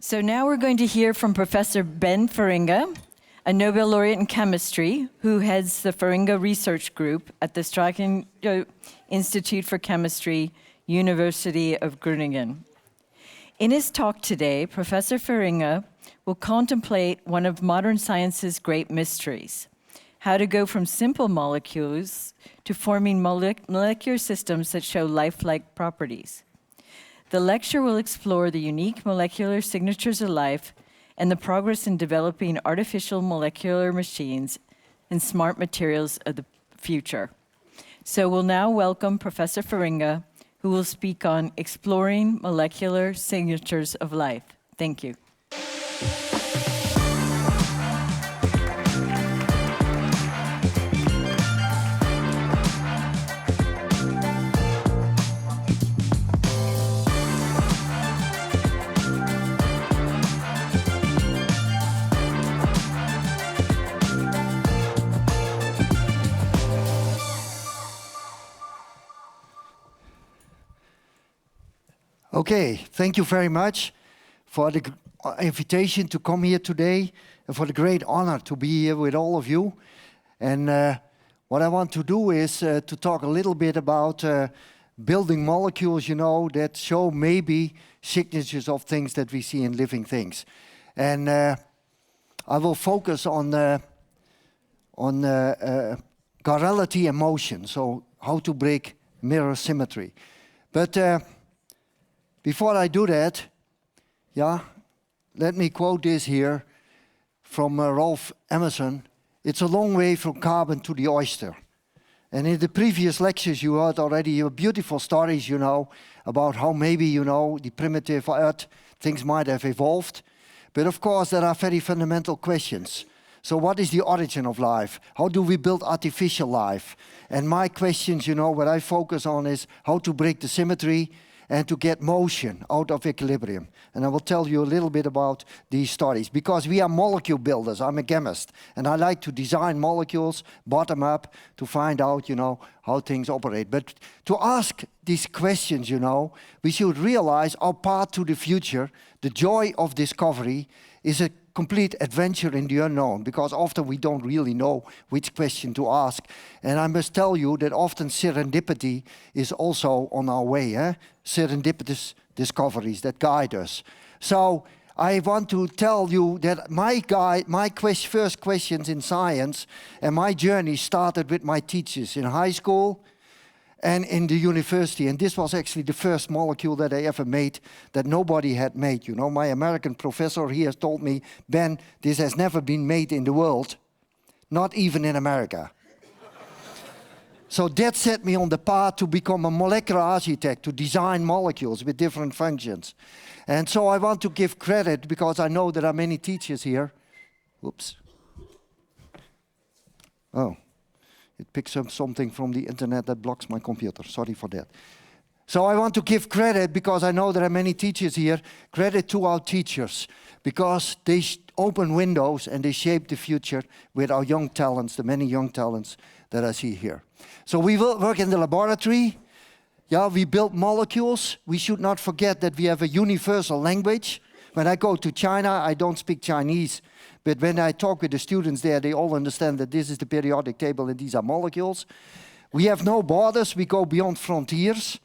So now we're going to hear from Professor Ben Feringa, a Nobel laureate in chemistry who heads the Feringa Research Group at the Stryken Institute for Chemistry, University of Groningen. In his talk today, Professor Feringa will contemplate one of modern science's great mysteries, how to go from simple molecules to forming molecular systems that show lifelike properties. The lecture will explore the unique molecular signatures of life and the progress in developing artificial molecular machines and smart materials of the future. So we'll now welcome Professor Feringa, who will speak on exploring molecular signatures of life. Thank you. Okay, thank you very much for the invitation to come here today and for the great honor to be here with all of you. And what I want to do is to talk a little bit about building molecules, that show maybe signatures of things that we see in living things. And I will focus on chirality and motion, so how to break mirror symmetry. But before I do that, let me quote this here from Ralph Emerson. It's a long way from carbon to the oyster. And in the previous lectures you heard already beautiful stories, about how maybe, the primitive earth, things might have evolved. But of course there are very fundamental questions. So what is the origin of life? How do we build artificial life? And my questions, what I focus on is how to break the symmetry and to get motion out of equilibrium. And I will tell you a little bit about these stories. Because we are molecule builders, I'm a chemist, and I like to design molecules bottom up to find out, how things operate. But to ask these questions, we should realize our path to the future, the joy of discovery, is a complete adventure in the unknown, because often we don't really know which question to ask. And I must tell you that often serendipity is also on our way, serendipitous discoveries that guide us. So I want to tell you that my first questions in science and my journey started with my teachers in high school and in the university. And this was actually the first molecule that I ever made that nobody had made. My American professor, he has told me, Ben, this has never been made in the world, not even in America. So that set me on the path to become a molecular architect, to design molecules with different functions. And so I want to give credit, because I know there are many teachers here. Oops. Oh. It picks up something from the internet that blocks my computer. Sorry for that. So I want to give credit, because I know there are many teachers here, credit to our teachers, because they open windows and they shape the future with our young talents, the many young talents that I see here. So we will work in the laboratory. We build molecules. We should not forget that we have a universal language. When I go to China, I don't speak Chinese. But when I talk with the students there, they all understand that this is the periodic table and these are molecules. We have no borders. We go beyond frontiers,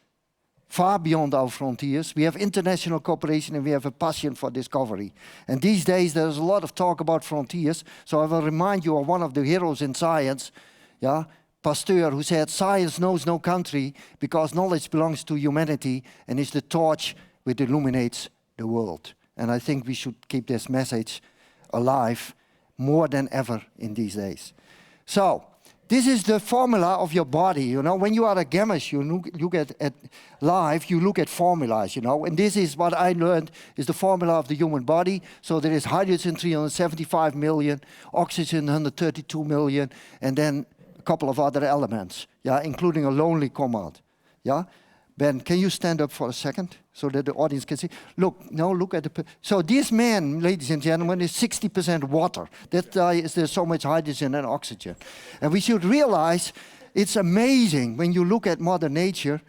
far beyond our frontiers. We have international cooperation and we have a passion for discovery. And these days there's a lot of talk about frontiers. So I will remind you of one of the heroes in science, Pasteur, who said, "Science knows no country because knowledge belongs to humanity and is the torch which illuminates the world." And I think we should keep this message alive more than ever in these days. So this is the formula of your body. When you are a chemist, you look at life, you look at formulas, and this is what I learned is the formula of the human body. So there is hydrogen 375 million, oxygen 132 million, and then a couple of other elements, including a lonely compound. Ben, can you stand up for a second so that the audience can see? Look at the... So this man, ladies and gentlemen, is 60% water. That's why there's so much hydrogen and oxygen. And we should realize it's amazing when you look at Mother Nature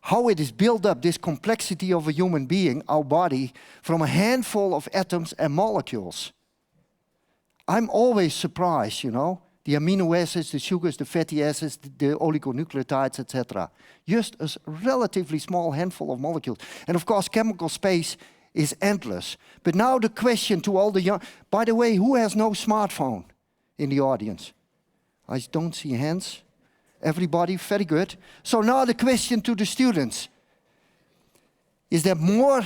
how it is built up, this complexity of a human being, our body, from a handful of atoms and molecules. I'm always surprised, you know, the amino acids, the sugars, the fatty acids, the oligonucleotides, etc. Just a relatively small handful of molecules. And of course, chemical space is endless. But now the question to all the young... By the way, who has no smartphone in the audience? I don't see hands. Everybody, very good. So now the question to the students. Is there more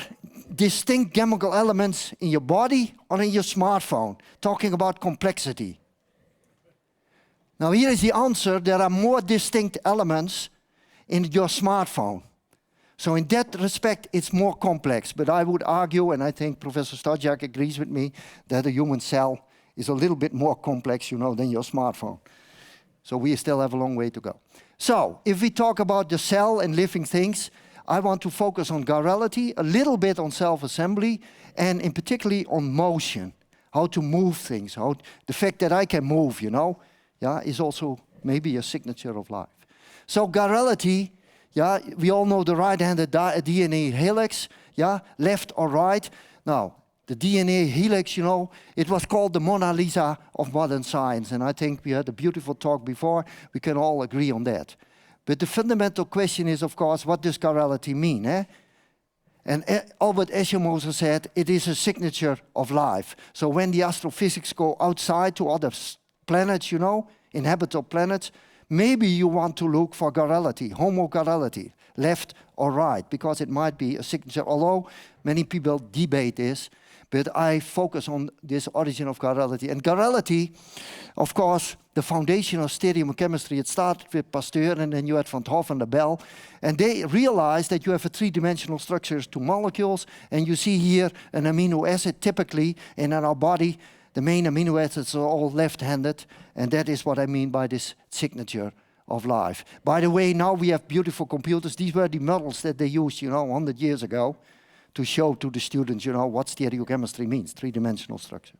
distinct chemical elements in your body or in your smartphone? Talking about complexity. Now here is the answer. There are more distinct elements in your smartphone. So in that respect, it's more complex. But I would argue, and I think Professor Stojak agrees with me, that a human cell is a little bit more complex, you know, than your smartphone. So we still have a long way to go. So if we talk about the cell and living things, I want to focus on chirality, a little bit on self-assembly, and in particularly on motion, how to move things. The fact that I can move, you know, yeah, is also maybe a signature of life. So chirality, yeah, we all know the right-handed DNA helix, yeah, left or right. Now, the DNA helix, you know, it was called the Mona Lisa of modern science, and I think we had a beautiful talk before. We can all agree on that. But the fundamental question is, of course, what does chirality mean? Eh? And Albert Escher said, it is a signature of life. So when the astrophysics go outside to other planets, you know, inhabitable planets, maybe you want to look for chirality, homochirality, left or right, because it might be a signature, although many people debate this, but I focus on this origin of chirality. And chirality, of course, the foundation of stereochemistry, it started with Pasteur, and then you had Van 't Hoff and Bell, and they realized that you have a three-dimensional structure to molecules, and you see here an amino acid typically, and in our body, the main amino acids are all left-handed, and that is what I mean by this signature of life. By the way, now we have beautiful computers. These were the models that they used, you know, 100 years ago to show to the students, you know, what stereochemistry means, three-dimensional structures.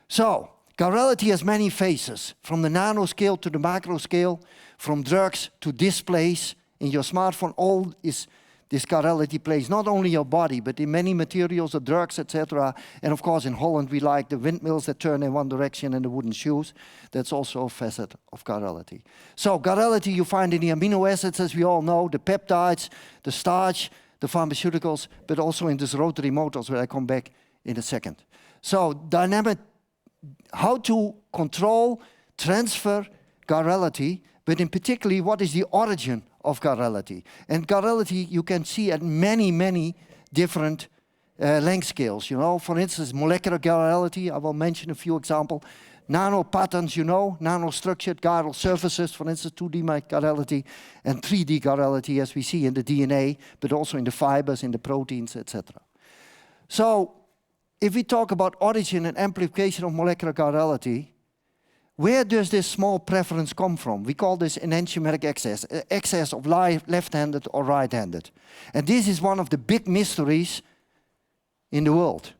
So, chirality has many phases, from the nanoscale to the macro scale, from drugs to displays in your smartphone. All is this chirality plays not only your body, but in many materials, the drugs, etc. And of course, in Holland, we like the windmills that turn in one direction and the wooden shoes. That's also a facet of chirality. So chirality you find in the amino acids, as we all know, the peptides, the starch, the pharmaceuticals, but also in these rotary motors, where I come back in a second. So dynamic, how to control, transfer chirality, but in particularly, what is the origin of chirality? And chirality you can see at many, many different length scales. You know, for instance, molecular chirality, I will mention a few examples. Nanopatterns, you know, nanostructured chiral surfaces, for instance, 2D chirality, and 3D chirality, as we see in the DNA, but also in the fibers, in the proteins, etc. So, if we talk about origin and amplification of molecular chirality, where does this small preference come from? We call this enantiomer excess, excess of left-handed or right-handed. And this is one of the big mysteries in the world.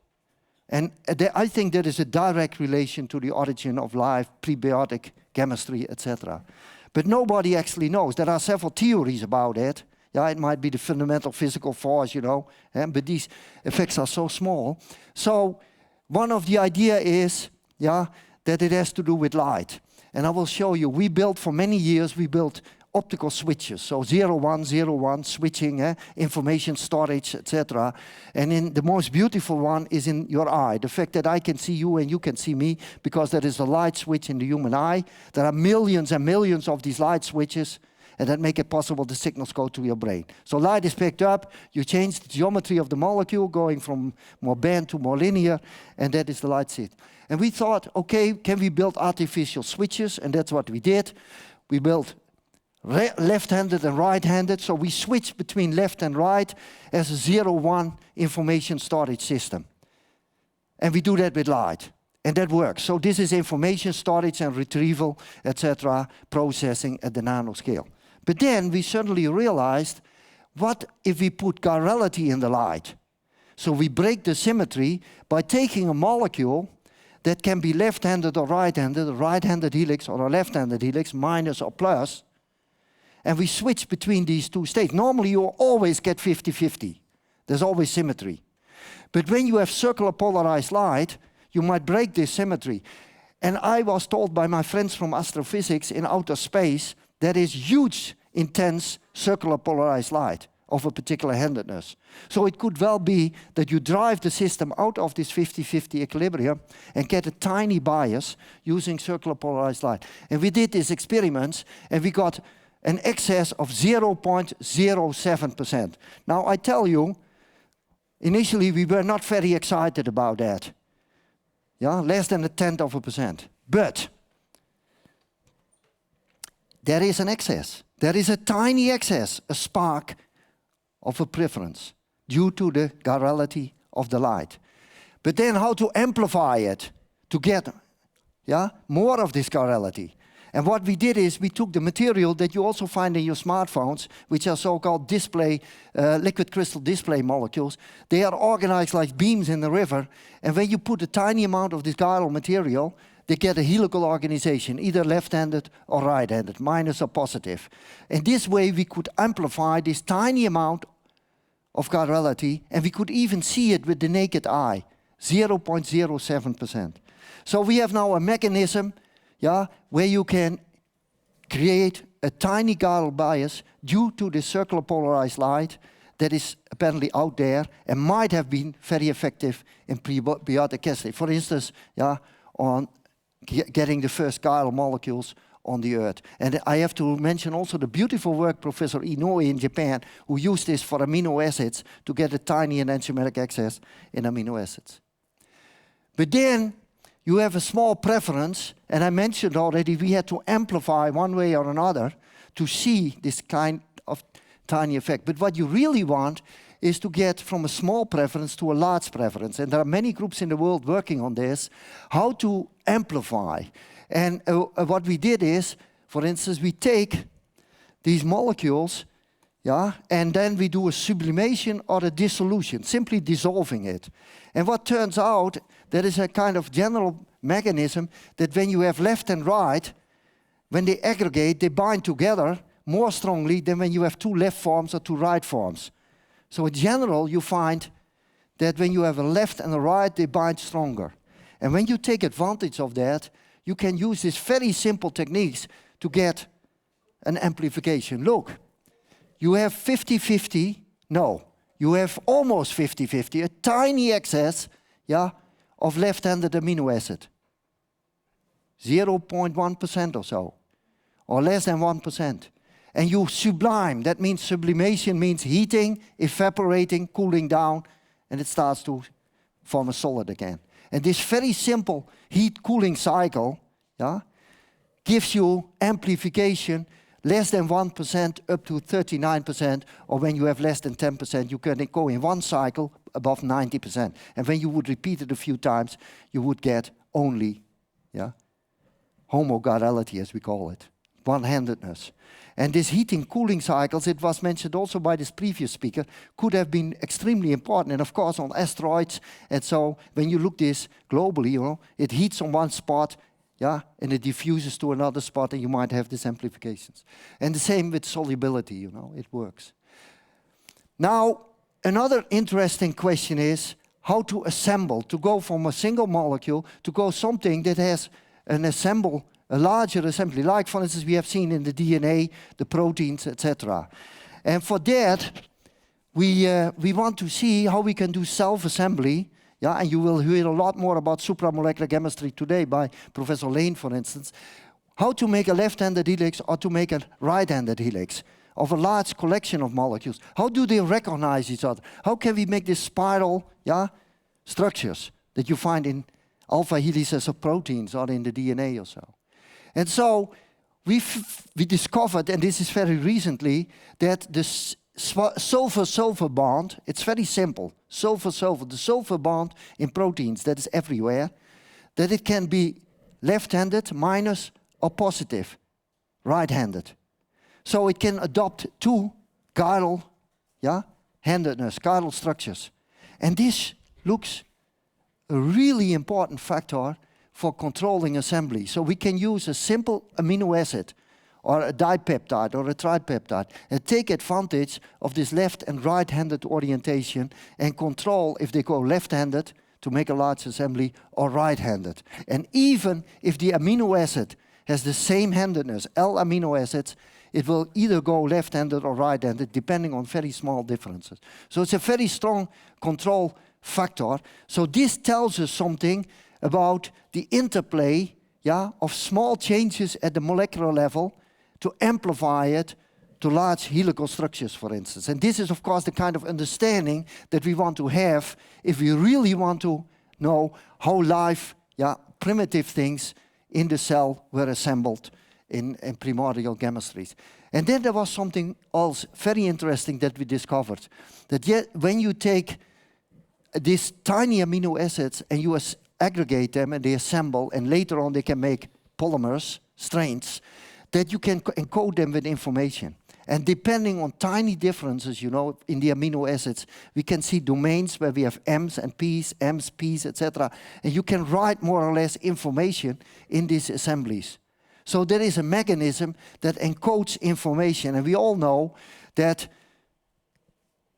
And I think there is a direct relation to the origin of life, prebiotic chemistry, etc. But nobody actually knows. There are several theories about it. Yeah, it might be the fundamental physical force, you know, but these effects are so small. So one of the ideas is, yeah, that it has to do with light. And I will show you, we built for many years, we built optical switches, so 01, 01, switching, information storage, etc. And in the most beautiful one is in your eye. The fact that I can see you and you can see me, because there is a light switch in the human eye. There are millions and millions of these light switches, and that make it possible the signals go to your brain. So light is picked up, you change the geometry of the molecule, going from more band to more linear, and that is the light switch. And we thought, okay, can we build artificial switches? And that's what we did. We built left-handed and right-handed, so we switched between left and right as a 0-1 information storage system. And we do that with light, and that works. So this is information storage and retrieval, etc., processing at the nanoscale. But then we suddenly realized, what if we put chirality in the light? So we break the symmetry by taking a molecule that can be left-handed or right-handed, a right-handed helix or a left-handed helix, minus or plus, and we switch between these two states. Normally you always get 50-50. There's always symmetry. But when you have circular polarized light, you might break this symmetry. And I was told by my friends from astrophysics in outer space, there is huge, intense circular polarized light of a particular handedness. So it could well be that you drive the system out of this 50-50 equilibrium and get a tiny bias using circular polarized light. And we did these experiments and we got an excess of 0.07%. Now I tell you, initially we were not very excited about that. Yeah, less than 0.1%. But there is an excess. There is a tiny excess, a spark of a preference due to the chirality of the light. But then how to amplify it to get more of this chirality. And what we did is we took the material that you also find in your smartphones, which are so-called display, liquid crystal display molecules. They are organized like beams in the river. And when you put a tiny amount of this chiral material, they get a helical organization, either left-handed or right-handed, minus or positive. And this way we could amplify this tiny amount of chirality, and we could even see it with the naked eye, 0.07%. So we have now a mechanism where you can create a tiny chiral bias due to the circular polarized light that is apparently out there and might have been very effective in prebiotic chemistry. For instance, on getting the first chiral molecules on the Earth. And I have to mention also the beautiful work Professor Inoue in Japan, who used this for amino acids to get a tiny enantiomer excess in amino acids. But then you have a small preference, and I mentioned already we had to amplify one way or another to see this kind of tiny effect. But what you really want is to get from a small preference to a large preference. And there are many groups in the world working on this, how to amplify. And what we did is, for instance, we take these molecules, and then we do a sublimation or a dissolution, simply dissolving it. And what turns out, there is a kind of general mechanism that when you have left and right, when they aggregate, they bind together more strongly than when you have two left forms or two right forms. So in general, you find that when you have a left and a right, they bind stronger. And when you take advantage of that, you can use these very simple techniques to get an amplification. Look, you have 50-50, no, you have almost 50-50, a tiny excess, of left-handed amino acid. 0.1% or so, or less than 1%. And you sublime, that means sublimation means heating, evaporating, cooling down, and it starts to form a solid again. And this very simple heat-cooling cycle gives you amplification less than 1% up to 39%, or when you have less than 10%, you can go in one cycle above 90%. And when you would repeat it a few times, you would get only homochirality, as we call it, one-handedness. And this heating cooling cycles, it was mentioned also by this previous speaker, could have been extremely important. And of course on asteroids, and so when you look this globally, it heats on one spot, and it diffuses to another spot, and you might have these amplifications. And the same with solubility, it works. Now, another interesting question is how to assemble, to go from a single molecule to go something that has a larger assembly, like for instance we have seen in the DNA, the proteins, etc. And for that, we want to see how we can do self-assembly. And you will hear a lot more about supramolecular chemistry today by Professor Lane, for instance. How to make a left-handed helix or to make a right-handed helix of a large collection of molecules. How do they recognize each other? How can we make this spiral structures that you find in alpha helices of proteins or in the DNA or so? And so we discovered, and this is very recently, that the sulfur-sulfur bond, it's very simple, sulfur-sulfur, the sulfur bond in proteins that is everywhere, that it can be left-handed, minus, or positive, right-handed. So it can adopt two chiral, handedness, chiral structures. And this looks a really important factor for controlling assembly. So we can use a simple amino acid or a dipeptide or a tripeptide, and take advantage of this left and right-handed orientation and control if they go left-handed to make a large assembly or right-handed. And even if the amino acid has the same handedness, L amino acids, it will either go left-handed or right-handed depending on very small differences. So it's a very strong control factor. So this tells us something about the interplay, of small changes at the molecular level to amplify it to large helical structures, for instance. And this is, of course, the kind of understanding that we want to have if we really want to know how life, primitive things in the cell were assembled in primordial chemistries. And then there was something else very interesting that we discovered. That when you take these tiny amino acids and you aggregate them and they assemble, and later on they can make polymers, strands, that you can encode them with information. And depending on tiny differences, in the amino acids, we can see domains where we have M's and P's, M's, P's, etc. And you can write more or less information in these assemblies. So there is a mechanism that encodes information. And we all know that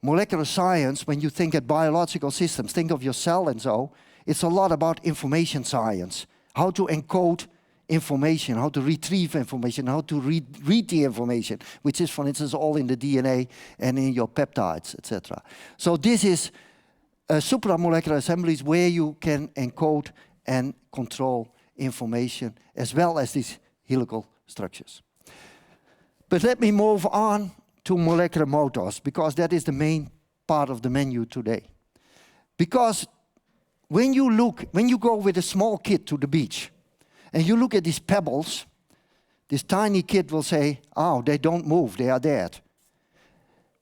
molecular science, when you think at biological systems, think of your cell and so, it's a lot about information science. How to encode information, how to retrieve information, how to read the information, which is, for instance, all in the DNA and in your peptides, etc. So this is supramolecular assemblies where you can encode and control information as well as these helical structures. But let me move on to molecular motors, because that is the main part of the menu today. Because when you go with a small kid to the beach, and you look at these pebbles, this tiny kid will say, oh, they don't move, they are dead.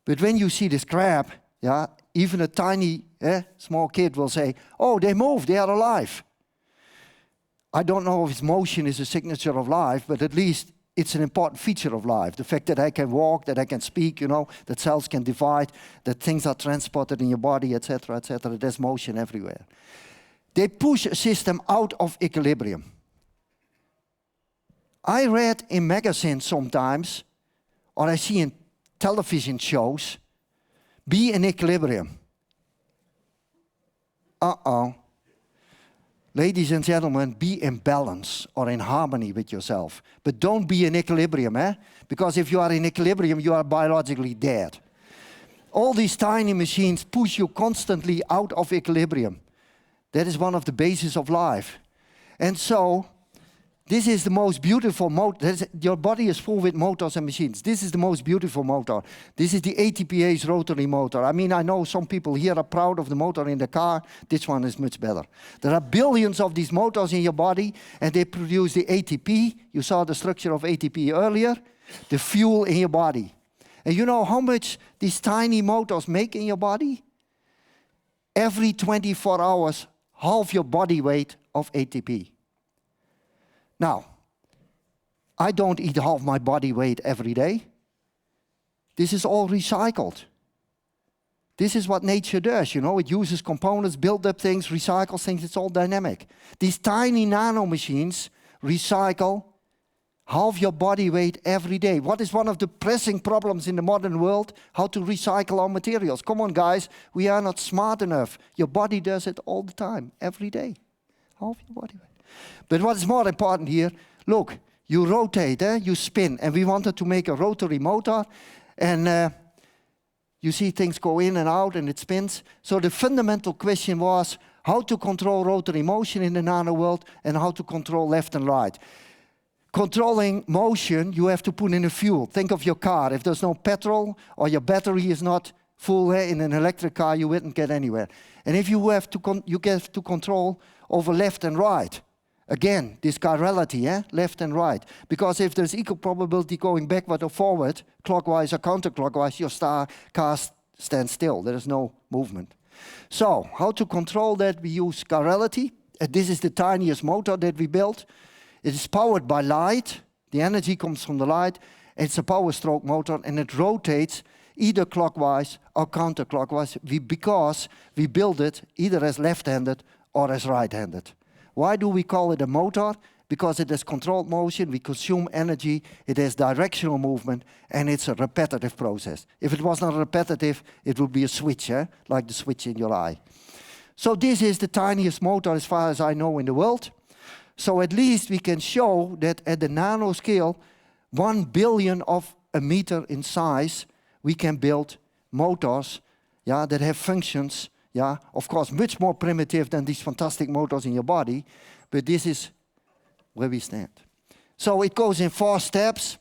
But when you see this crab, even a tiny small kid will say, oh, they move, they are alive. I don't know if its motion is a signature of life, but at least it's an important feature of life. The fact that I can walk, that I can speak, that cells can divide, that things are transported in your body, etc., etc. There's motion everywhere. They push a system out of equilibrium. I read in magazines sometimes, or I see in television shows, be in equilibrium. Ladies and gentlemen, be in balance or in harmony with yourself. But don't be in equilibrium, because if you are in equilibrium, you are biologically dead. All these tiny machines push you constantly out of equilibrium. That is one of the bases of life. And so, this is the most beautiful motor. Your body is full with motors and machines. This is the most beautiful motor. This is the ATPase rotary motor. I mean, I know some people here are proud of the motor in the car. This one is much better. There are billions of these motors in your body, and they produce the ATP. You saw the structure of ATP earlier. The fuel in your body. And you know how much these tiny motors make in your body? Every 24 hours, half your body weight of ATP. Now, I don't eat half my body weight every day. This is all recycled. This is what nature does, It uses components, builds up things, recycles things. It's all dynamic. These tiny nano machines recycle half your body weight every day. What is one of the pressing problems in the modern world? How to recycle our materials. Come on, guys. We are not smart enough. Your body does it all the time, every day. Half your body weight. But what is more important here, look, you rotate, you spin, and we wanted to make a rotary motor, and you see things go in and out and it spins. So the fundamental question was how to control rotary motion in the nano world and how to control left and right. Controlling motion, you have to put in a fuel. Think of your car. If there's no petrol or your battery is not full in an electric car, you wouldn't get anywhere. And if you have to control over left and right. Again, this chirality, left and right. Because if there's equal probability going backward or forward, clockwise or counterclockwise, your car stands still. There is no movement. So, how to control that? We use chirality. This is the tiniest motor that we built. It is powered by light. The energy comes from the light. It's a power stroke motor, and it rotates either clockwise or counterclockwise because we build it either as left-handed or as right-handed. Why do we call it a motor? because it has controlled motion, we consume energy, it has directional movement, and it's a repetitive process. If it was not repetitive, it would be a switch, like the switch in your eye. So this is the tiniest motor as far as I know in the world. So at least we can show that at the nanoscale, 1 billion of a meter in size, we can build motors, that have functions, of course much more primitive than these fantastic motors in your body, but this is where we stand. So it goes in 4 steps.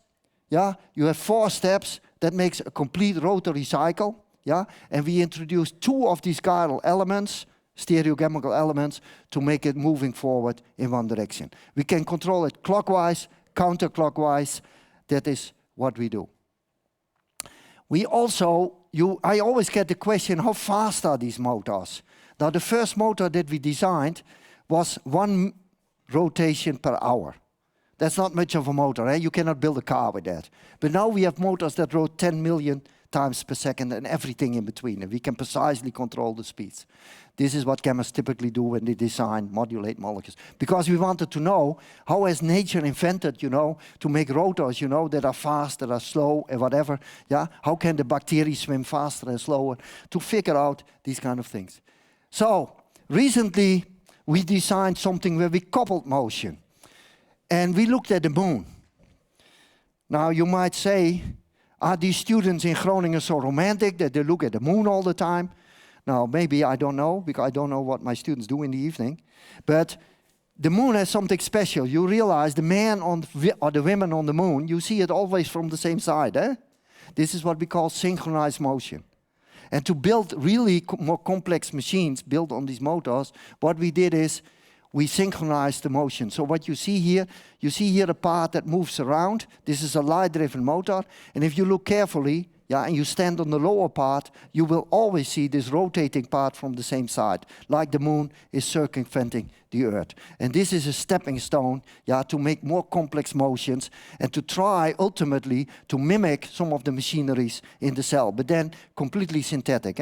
You have 4 steps that makes a complete rotary cycle. And we introduce 2 of these chiral elements, stereochemical elements, to make it moving forward in one direction. We can control it clockwise, counterclockwise. That is what we do. We also, I always get the question, how fast are these motors? Now the first motor that we designed was 1 rotation per hour. That's not much of a motor, You cannot build a car with that. But now we have motors that rotate 10 million times per second and everything in between, and we can precisely control the speeds. This is what chemists typically do when they design, modulate molecules. Because we wanted to know, how has nature invented, to make rotors, that are fast, that are slow, and whatever, How can the bacteria swim faster and slower? To figure out these kind of things. So, recently, we designed something where we coupled motion. And we looked at the moon. Now, you might say, are these students in Groningen so romantic that they look at the moon all the time? Now, maybe, I don't know, because I don't know what my students do in the evening. But the moon has something special. You realize the man or the women on the moon, you see it always from the same side. This is what we call synchronized motion. And to build really more complex machines built on these motors, what we did is we synchronized the motion. So what you see here a part that moves around. This is a light-driven motor. And if you look carefully, and you stand on the lower part, you will always see this rotating part from the same side, like the moon is circumventing the Earth. And this is a stepping stone, to make more complex motions and to try, ultimately, to mimic some of the machineries in the cell, but then completely synthetic,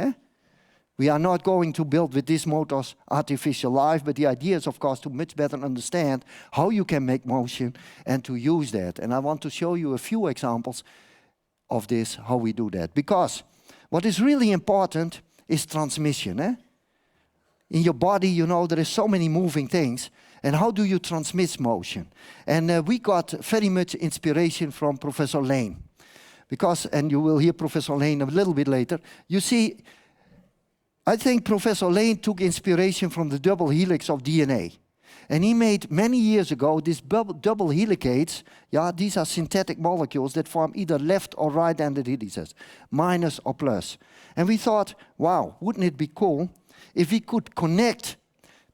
We are not going to build with these motors artificial life, but the idea is, of course, to much better understand how you can make motion and to use that. And I want to show you a few examples of this, how we do that. Because what is really important is transmission. In your body, there is so many moving things. And how do you transmit motion? And we got very much inspiration from Professor Lane. Because, and you will hear Professor Lane a little bit later, you see, I think Professor Lane took inspiration from the double helix of DNA. And he made, many years ago, these double helicates. These are synthetic molecules that form either left or right-handed helices, minus or plus. And we thought, wow, wouldn't it be cool if we could connect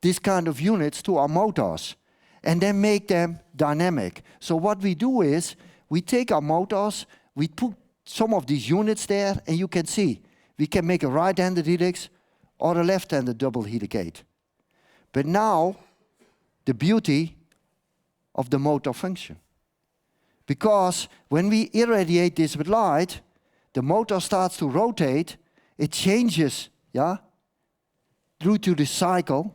these kind of units to our motors and then make them dynamic. So what we do is, we take our motors, we put some of these units there, and you can see, we can make a right-handed helix or a left-handed double helicate. But now, the beauty of the motor function. Because when we irradiate this with light, the motor starts to rotate, it changes, due to the cycle,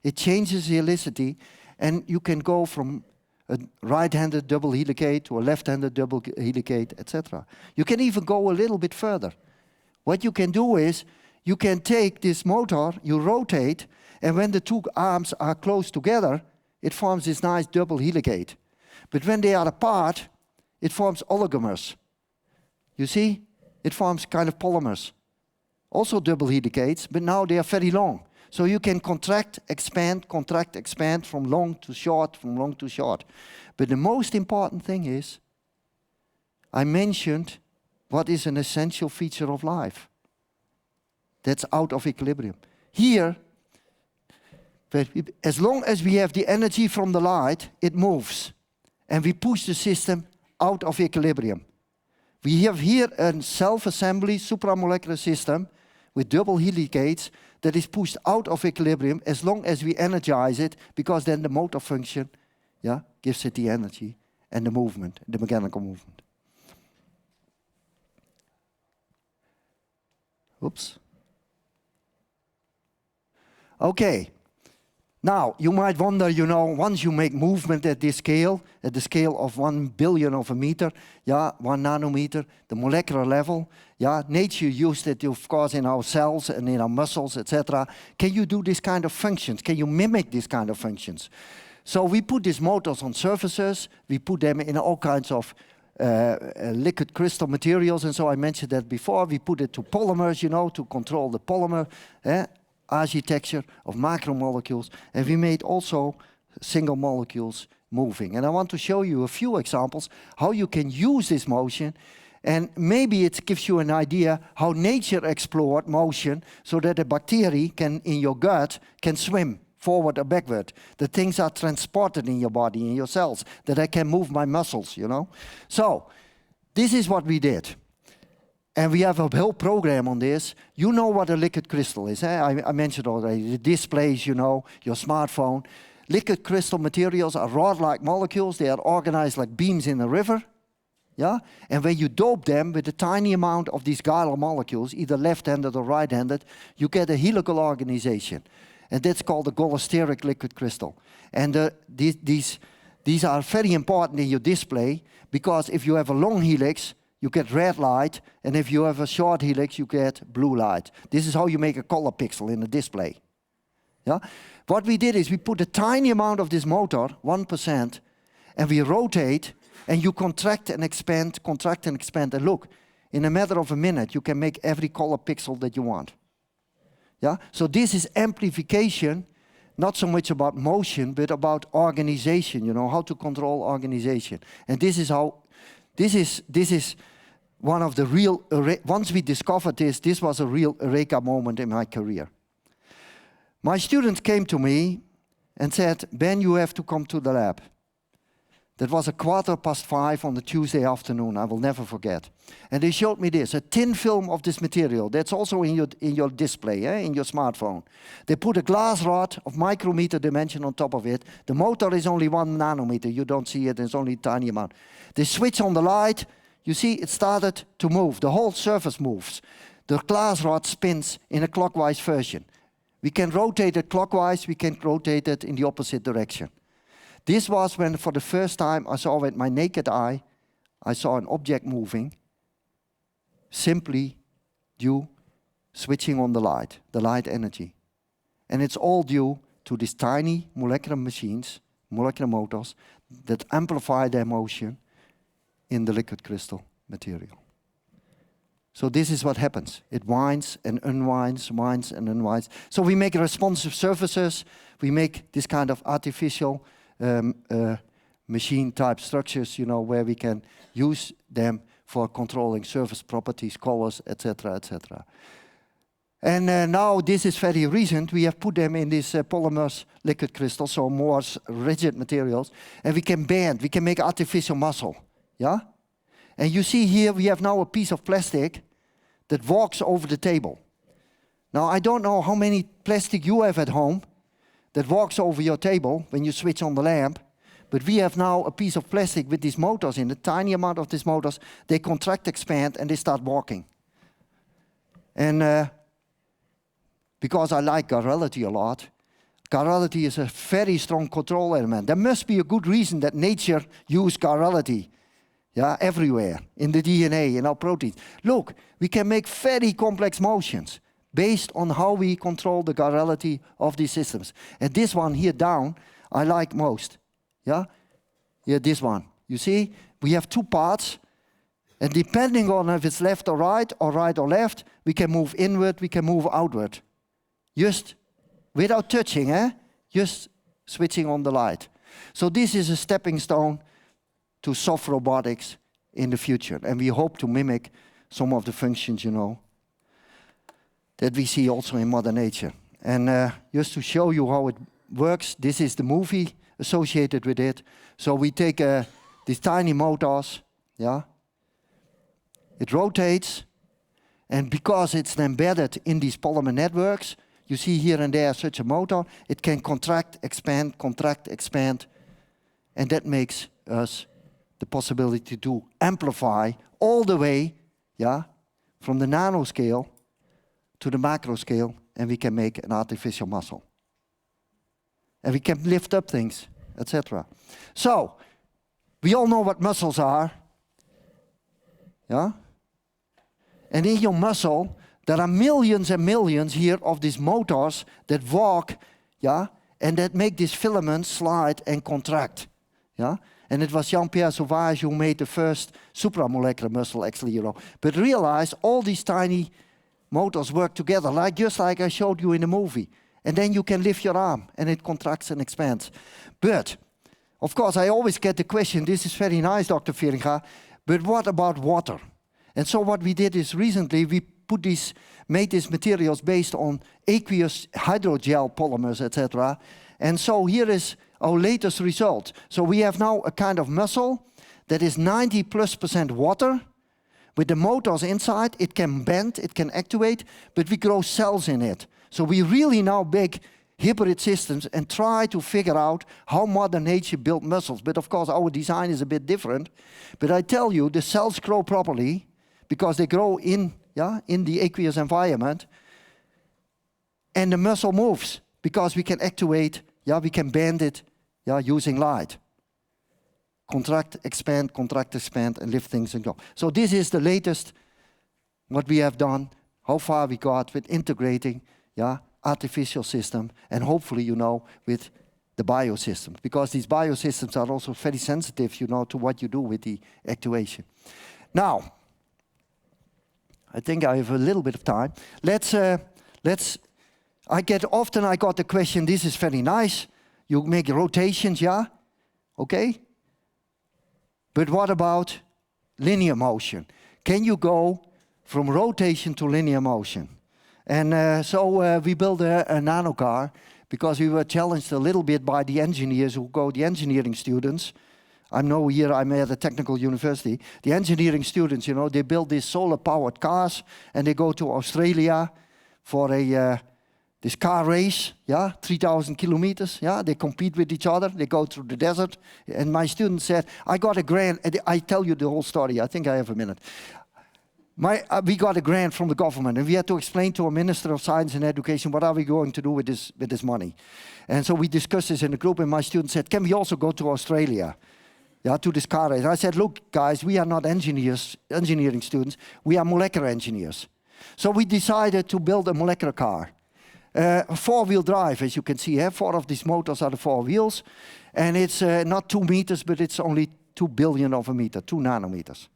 it changes the helicity, and you can go from a right-handed double helicate to a left-handed double helicate, etc. You can even go a little bit further. What you can do is, you can take this motor, you rotate, and when the 2 arms are close together, it forms this nice double helicate. But when they are apart, it forms oligomers. You see? It forms kind of polymers. Also double helicates, but now they are very long. So you can contract, expand from long to short, from long to short. But the most important thing is, I mentioned what is an essential feature of life. That's out of equilibrium. Here, as long as we have the energy from the light, it moves. And we push the system out of equilibrium. We have here a self-assembly supramolecular system with double helicates that is pushed out of equilibrium as long as we energize it, because then the motor function gives it the energy and the movement, the mechanical movement. Oops. Okay. Now, you might wonder, once you make movement at this scale, at the scale of 1 billion of a meter, 1 nanometer, the molecular level, nature used it, of course, in our cells and in our muscles, etc. Can you do this kind of functions? Can you mimic this kind of functions? So we put these motors on surfaces, we put them in all kinds of liquid crystal materials, and so I mentioned that before. We put it to polymers, to control the polymer architecture of macromolecules, and we made also single molecules moving. And I want to show you a few examples how you can use this motion, and maybe it gives you an idea how nature explored motion so that a bacteria in your gut can swim forward or backward. The things are transported in your body, in your cells, that I can move my muscles, So, this is what we did. And we have a whole program on this. You know what a liquid crystal is. I mentioned already, the displays, your smartphone. Liquid crystal materials are rod-like molecules. They are organized like beams in a river. And when you dope them with a tiny amount of these chiral molecules, either left-handed or right-handed, you get a helical organization. And that's called a allosteric liquid crystal. And these are very important in your display, because if you have a long helix, you get red light, and if you have a short helix, you get blue light. This is how you make a color pixel in a display. What we did is we put a tiny amount of this motor, 1%, and we rotate, and you contract and expand, and look, in a matter of a minute, you can make every color pixel that you want. So this is amplification, not so much about motion, but about organization, how to control organization. And this is one of the real, once we discovered this was a real eureka moment in my career. My students came to me and said, Ben, you have to come to the lab. That was 5:15 on the Tuesday afternoon, I will never forget. And they showed me this, a thin film of this material. That's also in your display, in your smartphone. They put a glass rod of micrometer dimension on top of it. The motor is only 1 nanometer. You don't see it, it's only a tiny amount. They switch on the light. You see, it started to move. The whole surface moves. The glass rod spins in a clockwise version. We can rotate it clockwise, we can rotate it in the opposite direction. This was when, for the first time, I saw with my naked eye, I saw an object moving, simply due switching on the light energy. And it's all due to these tiny molecular machines, molecular motors, that amplify their motion in the liquid crystal material. So this is what happens. It winds and unwinds, winds and unwinds. So we make responsive surfaces. We make this kind of artificial machine-type structures, where we can use them for controlling surface properties, colors, etc., etc. And now this is very recent. We have put them in these polymers liquid crystals, so more rigid materials, and we can bend. We can make artificial muscle. And you see here we have now a piece of plastic that walks over the table. Now I don't know how many plastic you have at home that walks over your table when you switch on the lamp, but we have now a piece of plastic with these motors in. A tiny amount of these motors, they contract, expand, and they start walking. And because I like chirality a lot, chirality is a very strong control element. There must be a good reason that nature used chirality. Everywhere, in the DNA, in our proteins. Look, we can make very complex motions based on how we control the chirality of these systems. And this one here down, I like most. This one. You see, we have 2 parts, and depending on if it's left or right or left, we can move inward, we can move outward. Just without touching, just switching on the light. So this is a stepping stone to soft robotics in the future. And we hope to mimic some of the functions, that we see also in Mother Nature. And just to show you how it works, this is the movie associated with it. So we take these tiny motors, it rotates, and because it's embedded in these polymer networks, you see here and there such a motor, it can contract, expand, and that makes us the possibility to amplify all the way, from the nanoscale to the macro scale, and we can make an artificial muscle. and we can lift up things, etc. So, we all know what muscles are. Yeah? And in your muscle, there are millions and millions here of these motors that walk, yeah, and that make these filaments slide and contract. Yeah? And it was Jean-Pierre Sauvage who made the first supramolecular muscle, actually, you know. But realize all these tiny motors work together, just like I showed you in the movie. And then you can lift your arm, and it contracts and expands. But, of course, I always get the question, this is very nice, Dr. Feringa, but what about water? And so what we did is recently we made these materials based on aqueous hydrogel polymers, etc. And so here is our latest result. So we have now a kind of muscle that is 90+% water. With the motors inside, it can bend, it can actuate, but we grow cells in it. So we really now make hybrid systems and try to figure out how Mother Nature built muscles. But of course, our design is a bit different. But I tell you, the cells grow properly because they grow in the aqueous environment. And the muscle moves because we can actuate, we can bend it, using light. Contract, expand, and lift things and go. So this is the latest, what we have done, how far we got with integrating, artificial system, and hopefully, with the biosystems, because these biosystems are also very sensitive, to what you do with the actuation. Now, I think I have a little bit of time. I got the question, this is very nice. You make rotations, yeah? Okay? But what about linear motion? Can you go from rotation to linear motion? And so we built a nano car because we were challenged a little bit by the engineers the engineering students. I'm at a technical university. The engineering students, they build these solar-powered cars and they go to Australia for this car race, 3,000 kilometers, they compete with each other, they go through the desert. And my student said, I got a grant, and I tell you the whole story, I think I have a minute. We got a grant from the government, and we had to explain to our Minister of Science and Education, what are we going to do with this money? And so we discussed this in the group, and my student said, can we also go to Australia? To this car race. I said, look, guys, we are not engineering students, we are molecular engineers. So we decided to build a molecular car. Four-wheel drive, as you can see, 4 of these motors are the 4 wheels. And it's not 2 meters, but it's only 2 billion of a meter, 2 nanometers.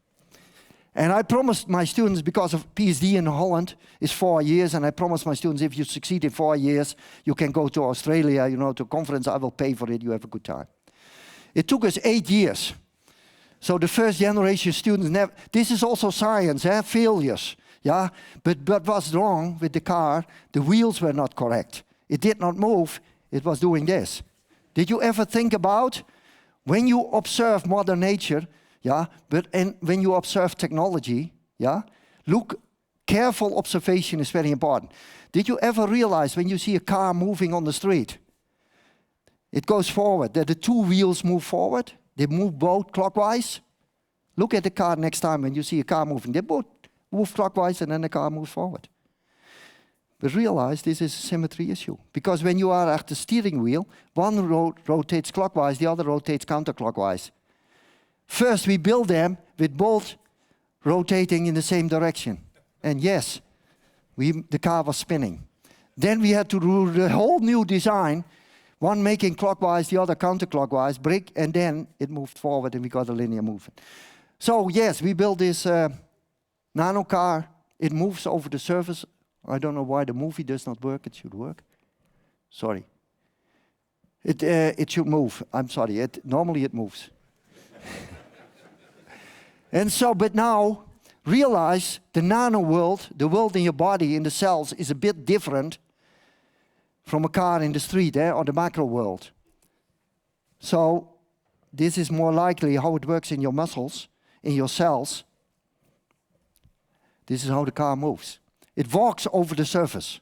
And I promised my students, because of PhD in Holland is 4 years, and I promised my students, if you succeed in 4 years, you can go to Australia, to a conference, I will pay for it, you have a good time. It took us 8 years. So the first generation students this is also science, failures. But what was wrong with the car? The wheels were not correct. It did not move, it was doing this. Did you ever think about when you observe Mother Nature, and when you observe technology, look, careful observation is very important. Did you ever realize when you see a car moving on the street, it goes forward, that the 2 wheels move forward, they move both clockwise? Look at the car next time when you see a car moving, they both move clockwise and then the car moves forward. But realize this is a symmetry issue. Because when you are at the steering wheel, one rotates clockwise, the other rotates counterclockwise. First we build them with both rotating in the same direction. And yes, the car was spinning. Then we had to do the whole new design, one making clockwise, the other counterclockwise, brake, and then it moved forward and we got a linear movement. So yes, we built this nano car, it moves over the surface. I don't know why the movie does not work. It should work. Sorry. It should move. I'm sorry. Normally it moves. And so, but now, realize the nano world, the world in your body, in the cells, is a bit different from a car in the street, or the macro world. So, this is more likely how it works in your muscles, in your cells. This is how the car moves. It walks over the surface,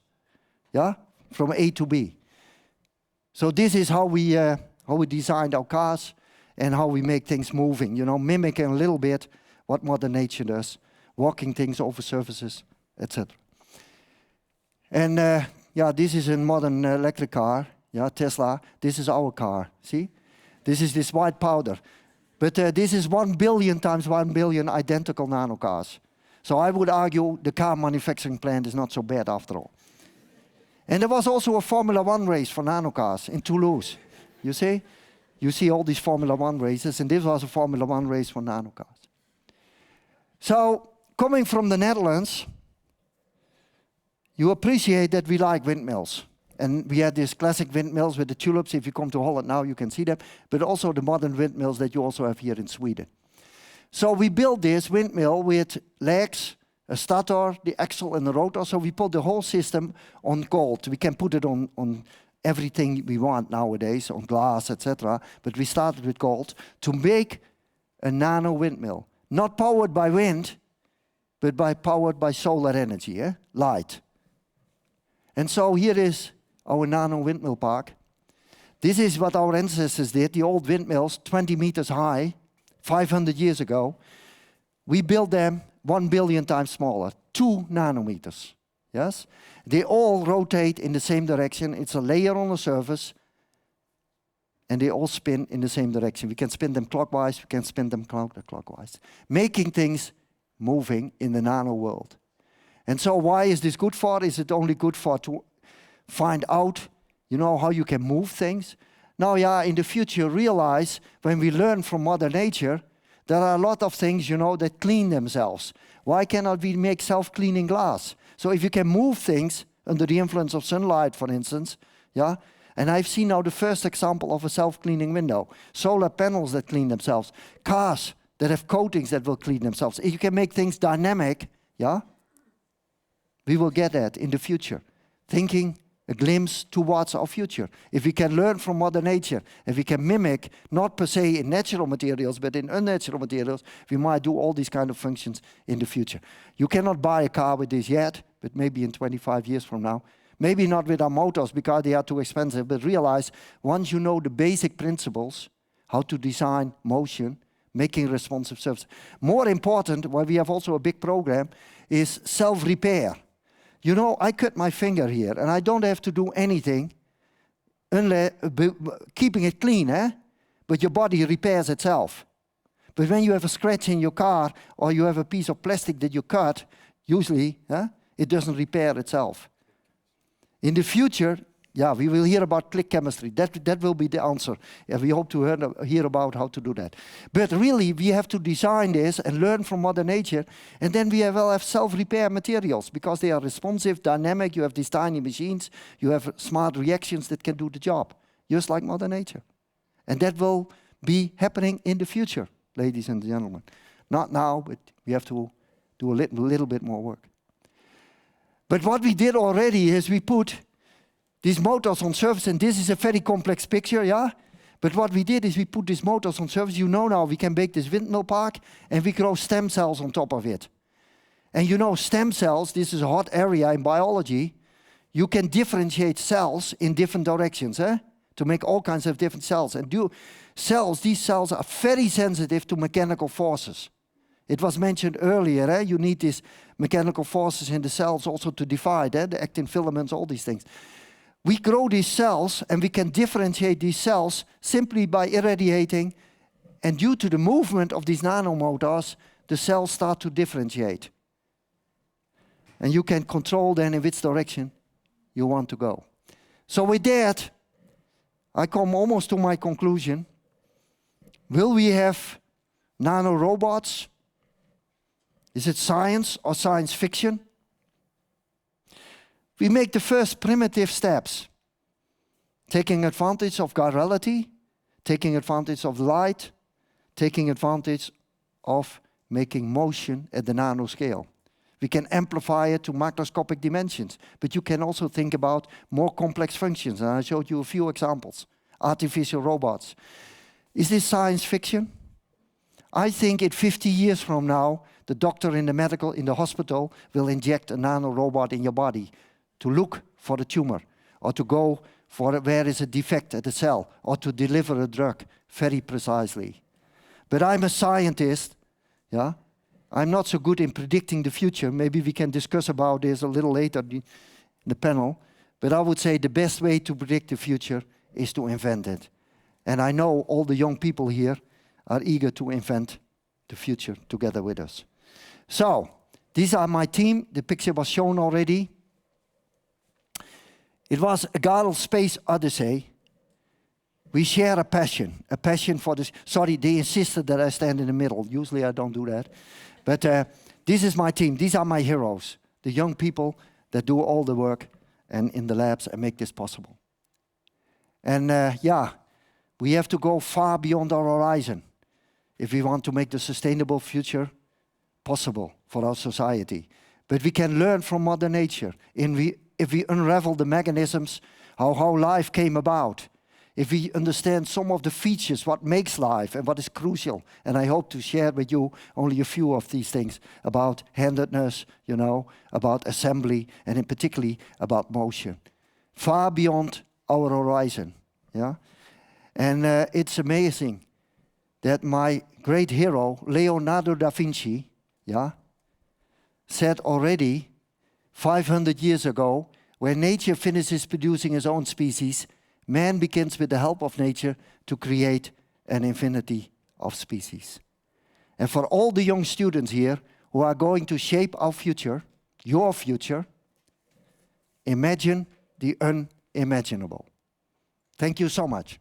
from A to B. So this is how we designed our cars and how we make things moving, mimicking a little bit what Mother Nature does, walking things over surfaces, etc. And this is a modern electric car, Yeah, Tesla. This is our car. See? This is this white powder. But this is 1 billion times 1 billion identical nano cars. So I would argue the car manufacturing plant is not so bad after all. And there was also a Formula One race for nano cars in Toulouse. You see? You see all these Formula One races, and this was a Formula One race for nano cars. So, coming from the Netherlands, you appreciate that we like windmills. And we had these classic windmills with the tulips. If you come to Holland now, you can see them. But also the modern windmills that you also have here in Sweden. So we built this windmill with legs, a stator, the axle and the rotor. So we put the whole system on gold. We can put it on everything we want nowadays, on glass, etc. But we started with gold to make a nano windmill. Not powered by wind, but powered by solar energy, light. And so here is our nano windmill park. This is what our ancestors did, the old windmills, 20 meters high, 500 years ago. We built them 1 billion times smaller, 2 nanometers. Yes? They all rotate in the same direction. It's a layer on the surface, and they all spin in the same direction. We can spin them clockwise, we can spin them counterclockwise, making things moving in the nano world. And so why is this good for? Is it only good for to find out, how you can move things? Now, in the future, realize when we learn from Mother Nature, there are a lot of things, that clean themselves. Why cannot we make self-cleaning glass? So if you can move things under the influence of sunlight, for instance, and I've seen now the first example of a self-cleaning window. Solar panels that clean themselves. Cars that have coatings that will clean themselves. If you can make things dynamic, we will get that in the future. Thinking a glimpse towards our future. If we can learn from Mother Nature, if we can mimic, not per se in natural materials, but in unnatural materials, we might do all these kind of functions in the future. You cannot buy a car with this yet, but maybe in 25 years from now. Maybe not with our motors because they are too expensive, but realize once you know the basic principles, how to design motion, making responsive surface. More important, where we have also a big program, is self-repair. I cut my finger here, and I don't have to do anything, keeping it clean, but your body repairs itself. But when you have a scratch in your car, or you have a piece of plastic that you cut, usually it doesn't repair itself. In the future, we will hear about click chemistry. That will be the answer. We hope to hear about how to do that. But really, we have to design this and learn from Mother Nature. And then we will have self-repair materials because they are responsive, dynamic. You have these tiny machines. You have smart reactions that can do the job, just like Mother Nature. And that will be happening in the future, ladies and gentlemen. Not now, but we have to do a little bit more work. But what we did already is we put these motors on surface, and this is a very complex picture, But what we did is we put these motors on surface. Now we can make this windmill park, and we grow stem cells on top of it. And stem cells, this is a hot area in biology. You can differentiate cells in different directions, to make all kinds of different cells. And these cells are very sensitive to mechanical forces. It was mentioned earlier, you need these mechanical forces in the cells also to divide, the actin filaments, all these things. We grow these cells, and we can differentiate these cells simply by irradiating. And due to the movement of these nanomotors, the cells start to differentiate. And you can control then in which direction you want to go. So with that, I come almost to my conclusion. Will we have nanorobots? Is it science or science fiction? We make the first primitive steps, taking advantage of chirality, taking advantage of light, taking advantage of making motion at the nanoscale. We can amplify it to macroscopic dimensions, but you can also think about more complex functions, and I showed you a few examples. Artificial robots. Is this science fiction? I think in 50 years from now, the doctor in the hospital will inject a nanorobot in your body to look for the tumor, or to go for where is a defect at the cell, or to deliver a drug very precisely. But I'm a scientist, I'm not so good in predicting the future. Maybe we can discuss about this a little later in the panel. But I would say the best way to predict the future is to invent it. And I know all the young people here are eager to invent the future together with us. So, these are my team. The picture was shown already. It was a Garel Space Odyssey. We share a passion for this. Sorry, they insisted that I stand in the middle. Usually I don't do that. But this is my team. These are my heroes. The young people that do all the work and in the labs and make this possible. And yeah, we have to go far beyond our horizon if we want to make the sustainable future possible for our society. But we can learn from Mother Nature if we unravel the mechanisms, how life came about. If we understand some of the features, what makes life and what is crucial. And I hope to share with you only a few of these things about handedness, you know, about assembly, and in particularly about motion. Far beyond our horizon, yeah? And it's amazing that my great hero, Leonardo da Vinci, yeah, said already 500 years ago, when nature finishes producing its own species, man begins with the help of nature to create an infinity of species. And for all the young students here who are going to shape our future, your future, imagine the unimaginable. Thank you so much.